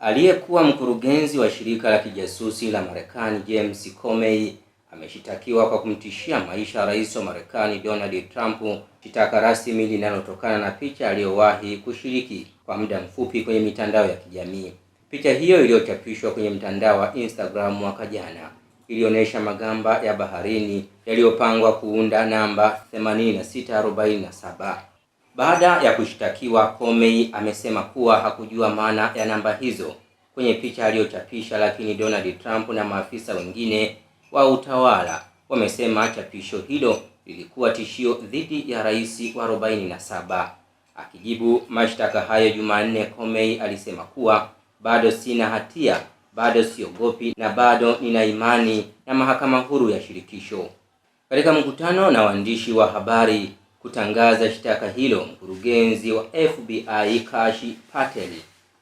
Aliyekuwa mkurugenzi wa shirika la kijasusi la Marekani James Comey ameshitakiwa kwa kumtishia maisha rais wa Marekani Donald Trump, shitaka rasmi linalotokana na picha aliyowahi kushiriki kwa muda mfupi kwenye mitandao ya kijamii. Picha hiyo iliyochapishwa kwenye mtandao wa Instagram mwaka jana ilionyesha magamba ya baharini yaliyopangwa kuunda namba 8647. Baada ya kushtakiwa, Comey amesema kuwa hakujua maana ya namba hizo kwenye picha aliyochapisha, lakini Donald Trump na maafisa wengine wa utawala wamesema chapisho hilo lilikuwa tishio dhidi ya rais wa 47. Akijibu mashtaka hayo Jumanne, Comey alisema kuwa bado sina hatia, bado siogopi na bado nina imani na mahakama huru ya shirikisho. Katika mkutano na waandishi wa habari kutangaza shtaka hilo, mkurugenzi wa FBI Kash Patel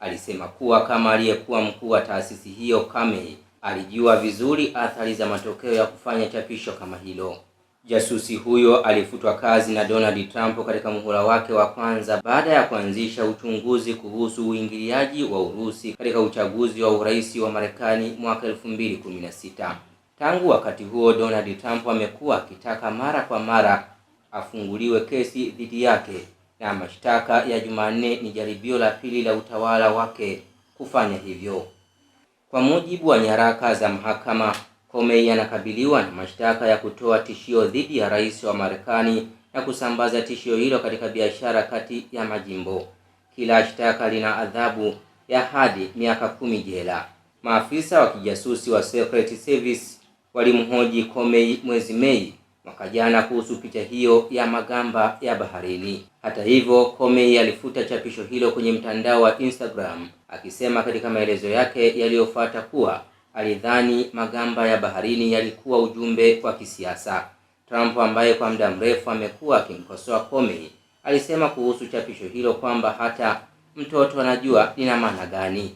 alisema kuwa kama aliyekuwa mkuu wa taasisi hiyo, Comey alijua vizuri athari za matokeo ya kufanya chapisho kama hilo. Jasusi huyo alifutwa kazi na Donald Trump katika muhula wake wa kwanza baada ya kuanzisha uchunguzi kuhusu uingiliaji wa Urusi katika uchaguzi wa urais wa Marekani mwaka 2016. Tangu wakati huo, Donald Trump amekuwa akitaka mara kwa mara afunguliwe kesi dhidi yake, na mashtaka ya Jumanne ni jaribio la pili la utawala wake kufanya hivyo. Kwa mujibu wa nyaraka za mahakama, Comey anakabiliwa na mashtaka ya kutoa tishio dhidi ya rais wa Marekani na kusambaza tishio hilo katika biashara kati ya majimbo. Kila shtaka lina adhabu ya hadi miaka 10 jela. Maafisa wa kijasusi wa Secret Service walimhoji Comey mwezi Mei mwaka jana kuhusu picha hiyo ya magamba ya baharini. Hata hivyo, Comey alifuta chapisho hilo kwenye mtandao wa Instagram, akisema katika maelezo yake yaliyofuata kuwa alidhani magamba ya baharini yalikuwa ujumbe wa kisiasa. Trump, ambaye kwa muda mrefu amekuwa akimkosoa Comey, alisema kuhusu chapisho hilo kwamba hata mtoto anajua lina maana gani.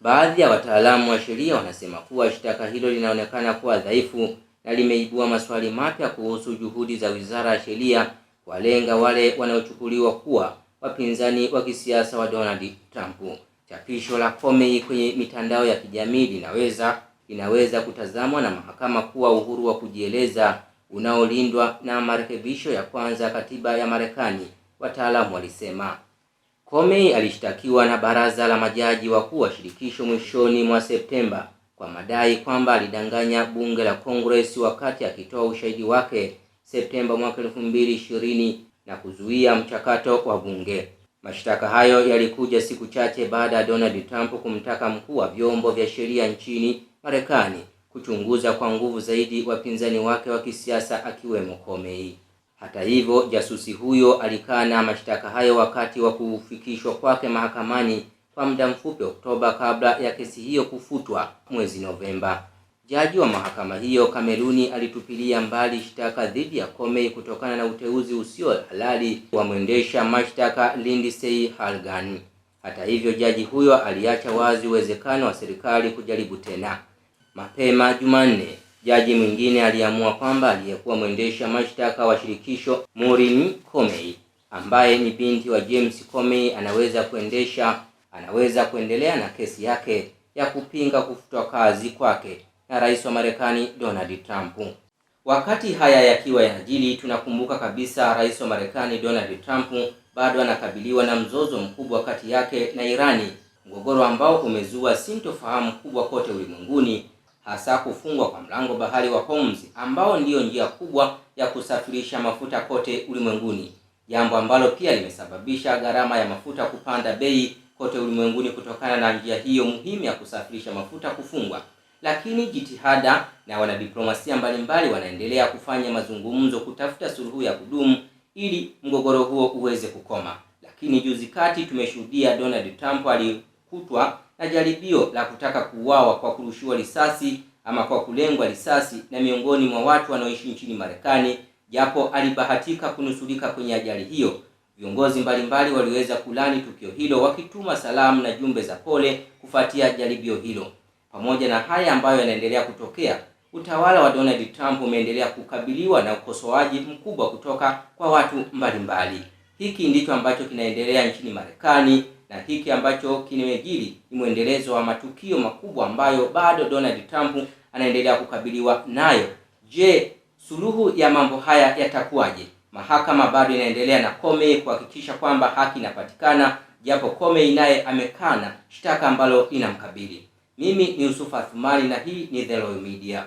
Baadhi ya wataalamu wa sheria wanasema kuwa shtaka hilo linaonekana kuwa dhaifu na limeibua maswali mapya kuhusu juhudi za Wizara ya Sheria kuwalenga wale wanaochukuliwa kuwa wapinzani wa kisiasa wa Donald Trump. Chapisho la Comey kwenye mitandao ya kijamii linaweza kutazamwa na mahakama kuwa uhuru wa kujieleza unaolindwa na marekebisho ya kwanza katiba ya Marekani, wataalamu walisema. Comey alishtakiwa na baraza la majaji wakuu wa shirikisho mwishoni mwa Septemba kwa madai kwamba alidanganya bunge la Congress wakati akitoa ushahidi wake Septemba mwaka 2020 na kuzuia mchakato wa bunge. Mashtaka hayo yalikuja siku chache baada ya Donald Trump kumtaka mkuu wa vyombo vya sheria nchini Marekani kuchunguza kwa nguvu zaidi wapinzani wake wa kisiasa akiwemo Comey. Hata hivyo, jasusi huyo alikana mashtaka hayo wakati wa kufikishwa kwake mahakamani kwa muda mfupi Oktoba kabla ya kesi hiyo kufutwa mwezi Novemba. Jaji wa mahakama hiyo Kameruni alitupilia mbali shtaka dhidi ya Comey kutokana na uteuzi usio halali wa mwendesha mashtaka Lindsey Graham. Hata hivyo, jaji huyo aliacha wazi uwezekano wa serikali kujaribu tena. Mapema Jumanne, jaji mwingine aliamua kwamba aliyekuwa mwendesha mashtaka wa shirikisho Maureen Comey, ambaye ni binti wa James Comey, anaweza kuendelea na kesi yake ya kupinga kufutwa kazi kwake na rais wa Marekani Donald Trump. Wakati haya yakiwa yanajiri, tunakumbuka kabisa rais wa Marekani Donald Trump bado anakabiliwa na mzozo mkubwa kati yake na Irani, mgogoro ambao umezua sintofahamu kubwa kote ulimwenguni, hasa kufungwa kwa mlango bahari wa Hormuz ambao ndiyo njia kubwa ya kusafirisha mafuta kote ulimwenguni, jambo ambalo pia limesababisha gharama ya mafuta kupanda bei kote ulimwenguni kutokana na njia hiyo muhimu ya kusafirisha mafuta kufungwa. Lakini jitihada na wanadiplomasia mbalimbali wanaendelea kufanya mazungumzo kutafuta suluhu ya kudumu ili mgogoro huo uweze kukoma. Lakini juzi kati tumeshuhudia Donald Trump alikutwa na jaribio la kutaka kuuawa kwa kurushiwa risasi ama kwa kulengwa risasi na miongoni mwa watu wanaoishi nchini Marekani, japo alibahatika kunusurika kwenye ajali hiyo. Viongozi mbalimbali waliweza kulani tukio hilo, wakituma salamu na jumbe za pole kufuatia jaribio hilo. Pamoja na haya ambayo yanaendelea kutokea, utawala wa Donald Trump umeendelea kukabiliwa na ukosoaji mkubwa kutoka kwa watu mbalimbali. Hiki ndicho ambacho kinaendelea nchini Marekani, na hiki ambacho kimejiri ni mwendelezo wa matukio makubwa ambayo bado Donald Trump anaendelea kukabiliwa nayo. Je, suluhu ya mambo haya yatakuwaje? Mahakama bado inaendelea na Comey kuhakikisha kwamba haki inapatikana, japo Comey naye amekana shtaka ambalo linamkabili. Mimi ni Yusuf Athumani na hii ni The Royal Media.